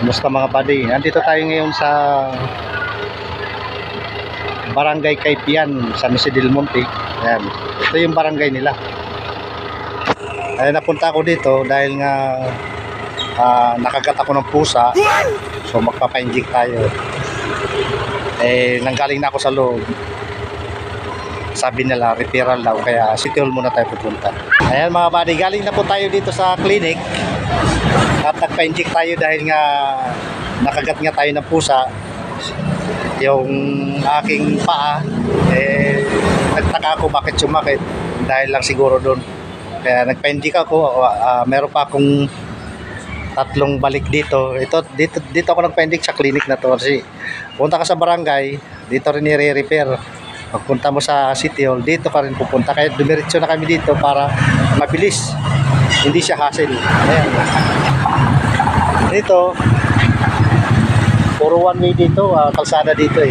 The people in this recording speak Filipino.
Kumusta mga buddy? Nandito tayo ngayon sa Barangay Kaipian, San Jose del Monte. Ayan. Ito yung barangay nila. Ay, napunta ako dito dahil nga nakagat ako ng pusa. So magpapa-inject tayo. Nanggaling na ako sa loob. Sabi nila referral daw, kaya City Hall muna tayo pupunta. Ayan mga buddy, galing na po tayo dito sa clinic. At nagpa-inject tayo dahil nga nakagat nga tayo ng pusa. Yung aking paa, nagtaka ako bakit sumakit, dahil lang siguro doon. Kaya nagpa-inject ako. Meron pa akong 3 balik dito. Dito ako nagpa-inject sa clinic na to. Kasi punta ka sa barangay, dito rin i-repair. Pagpunta mo sa City Hall, dito ka rin pupunta. Kaya dumiretso na kami dito para mabilis, hindi siya hassle. Ayan. Dito puro one way dito, kalsada dito .